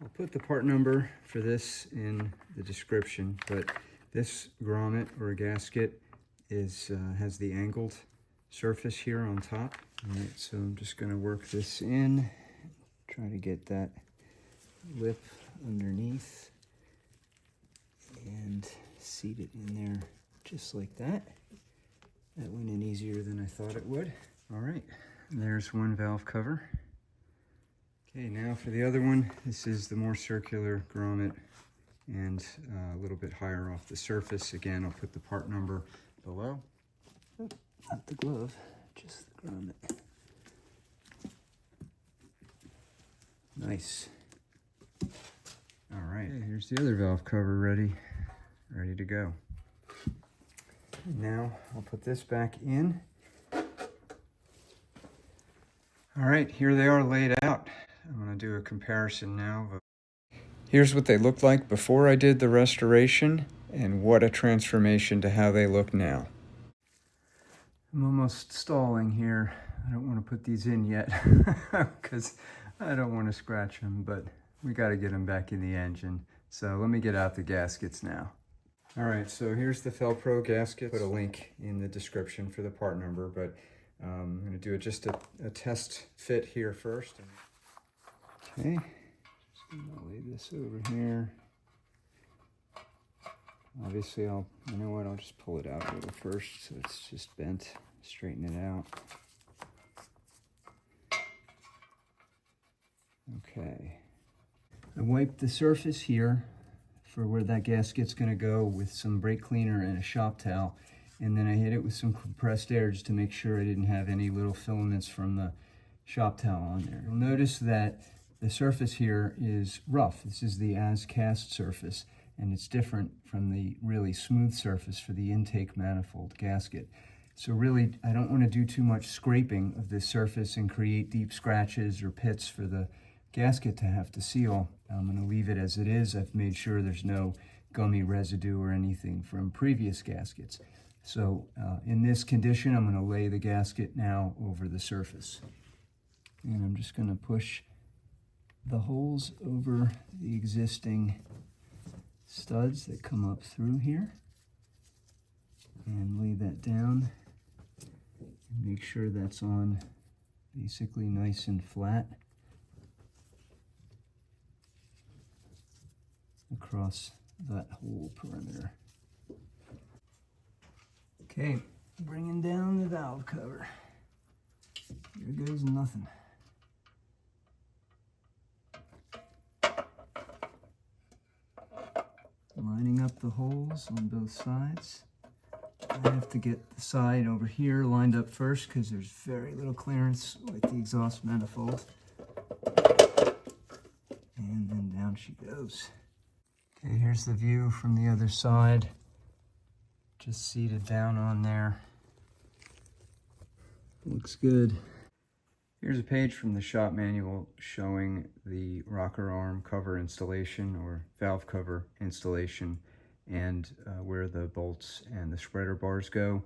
I'll put the part number for this in the description, but this grommet or gasket has the angled surface here on top. All right, so I'm just going to work this in, try to get that lip underneath and seat it in there just like that. That went in easier than I thought it would. All right, there's one valve cover. Okay, now for the other one, this is the more circular grommet and a little bit higher off the surface. Again, I'll put the part number below. Oh, not the glove, just the grommet. Nice. All right, okay, here's the other valve cover ready to go. Now I'll put this back in. All right, here they are laid out. I'm going to do a comparison now. Here's what they looked like before I did the restoration, and what a transformation to how they look now. I'm almost stalling here. I don't want to put these in yet because I don't want to scratch them, but we got to get them back in the engine. So let me get out the gaskets now. All right, so here's the Fel-Pro gasket. Put a link in the description for the part number, but I'm going to do just a test fit here first. Okay, just going to lay this over here. Obviously, you know what, I'll just pull it out a little first so it's just bent, straighten it out. Okay, I wiped the surface here for where that gasket's going to go with some brake cleaner and a shop towel, and then I hit it with some compressed air just to make sure I didn't have any little filaments from the shop towel on there. You'll notice that the surface here is rough. This is the as cast surface, and it's different from the really smooth surface for the intake manifold gasket. So really, I don't want to do too much scraping of this surface and create deep scratches or pits for the gasket to have to seal. I'm going to leave it as it is. I've made sure there's no gummy residue or anything from previous gaskets. So in this condition, I'm going to lay the gasket now over the surface. And I'm just going to push the holes over the existing studs that come up through here and lay that down and make sure that's on basically nice and flat across that whole perimeter. Okay, bringing down the valve cover. Here goes nothing. Lining up the holes on both sides. I have to get the side over here lined up first because there's very little clearance with the exhaust manifold. And then down she goes. Okay, here's the view from the other side. Just seated down on there. Looks good. Here's a page from the shop manual showing the rocker arm cover installation or valve cover installation and where the bolts and the spreader bars go.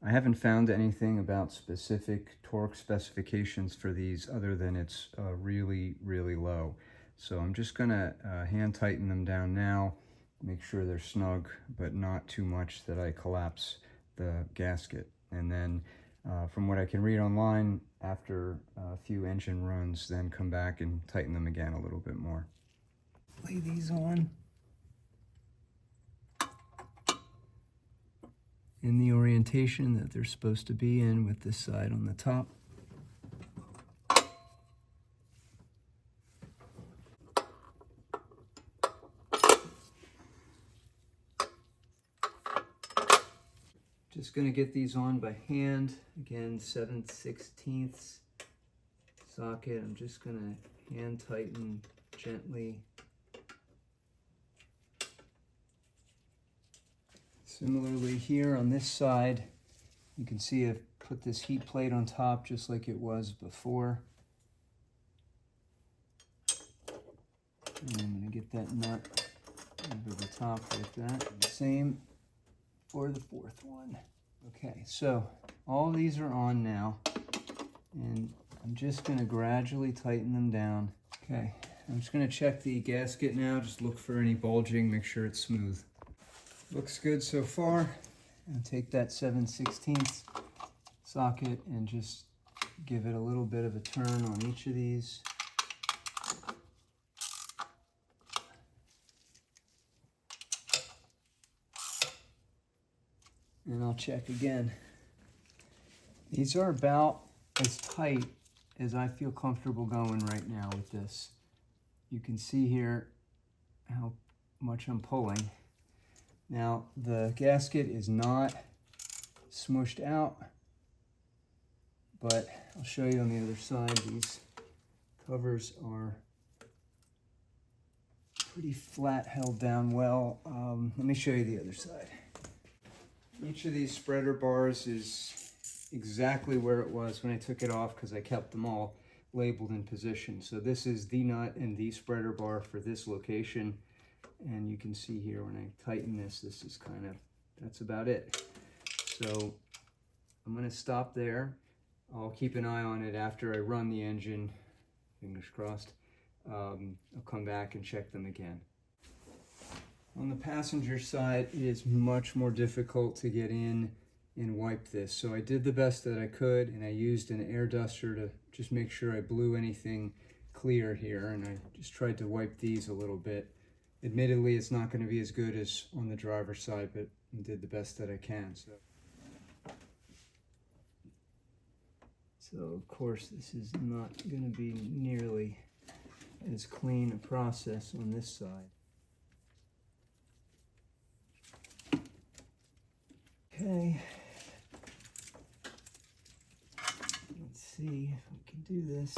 I haven't found anything about specific torque specifications for these other than it's really, really low. So I'm just gonna hand tighten them down now, make sure they're snug, but not too much that I collapse the gasket. And then from what I can read online, after a few engine runs, then come back and tighten them again a little bit more. Lay these on in the orientation that they're supposed to be in, with this side on the top. Just going to get these on by hand. Again, 7/16 socket. I'm just going to hand tighten gently. Similarly here on this side, you can see I've put this heat plate on top just like it was before. And I'm going to get that nut over the top like that. And the same for the fourth one. Okay, so all these are on now, and I'm just going to gradually tighten them down. Okay, I'm just gonna check the gasket now, just look for any bulging, make sure it's smooth. Looks good so far. And take that 7/16 socket and just give it a little bit of a turn on each of these. And I'll check again. These are about as tight as I feel comfortable going right now with this. You can see here how much I'm pulling. Now, the gasket is not smushed out, but I'll show you on the other side. These covers are pretty flat, held down well. Let me show you the other side. Each of these spreader bars is exactly where it was when I took it off because I kept them all labeled in position. So this is the nut and the spreader bar for this location. And you can see here when I tighten this, this is kind of, that's about it. So I'm gonna stop there. I'll keep an eye on it after I run the engine, fingers crossed. I'll come back and check them again. On the passenger side, it is much more difficult to get in and wipe this. So I did the best that I could, and I used an air duster to just make sure I blew anything clear here, and I just tried to wipe these a little bit. Admittedly, it's not going to be as good as on the driver's side, but I did the best that I can. So of course, this is not going to be nearly as clean a process on this side. Okay. Let's see if we can do this.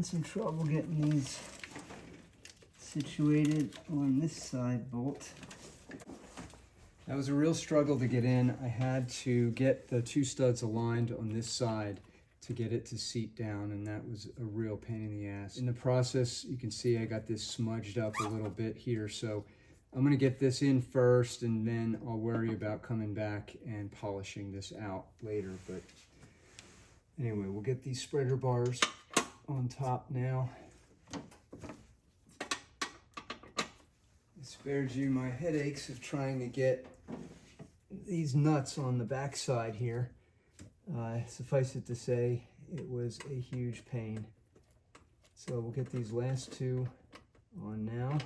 Some trouble getting these situated on this side bolt. That was a real struggle to get in. I had to get the two studs aligned on this side to get it to seat down, and that was a real pain in the ass. In the process, you can see I got this smudged up a little bit here, so I'm gonna get this in first, and then I'll worry about coming back and polishing this out later. But anyway, we'll get these spreader bars on top now. It spared you my headaches of trying to get these nuts on the back side here. Suffice it to say, it was a huge pain. So we'll get these last two on now.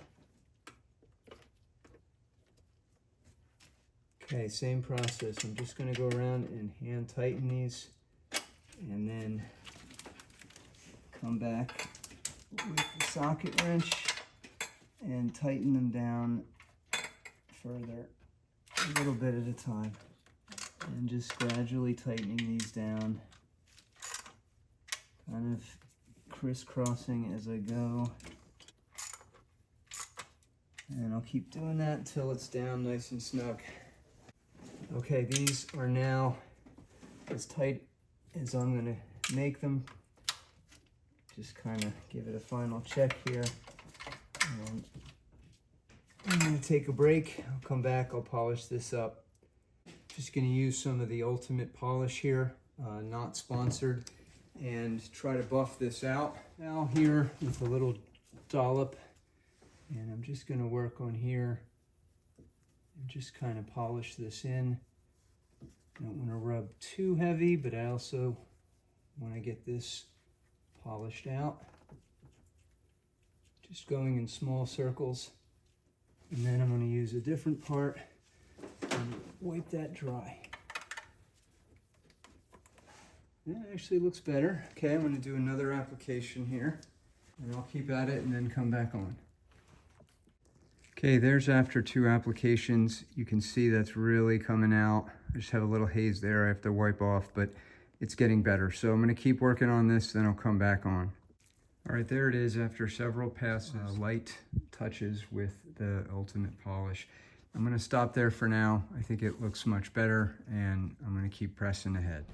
Okay, same process. I'm just going to go around and hand tighten these, and then come back with the socket wrench and tighten them down further, a little bit at a time, and just gradually tightening these down, kind of crisscrossing as I go. And I'll keep doing that until it's down nice and snug. Okay, these are now as tight as I'm going to make them. Just kind of give it a final check here. And I'm going to take a break. I'll come back, I'll polish this up. Just going to use some of the Ultimate Polish here, not sponsored, and try to buff this out. Now here with a little dollop, and I'm just going to work on here and just kind of polish this in. I don't want to rub too heavy, but I also want to get this polished out. Just going in small circles, and then I'm going to use a different part and wipe that dry. That actually looks better. Okay, I'm going to do another application here, and I'll keep at it and then come back on. Okay, there's after two applications. You can see that's really coming out. I just have a little haze there I have to wipe off, but it's getting better. So I'm going to keep working on this, then I'll come back on. All right, there it is after several passes, light touches with the Ultimate Polish. I'm gonna stop there for now. I think it looks much better, and I'm gonna keep pressing ahead.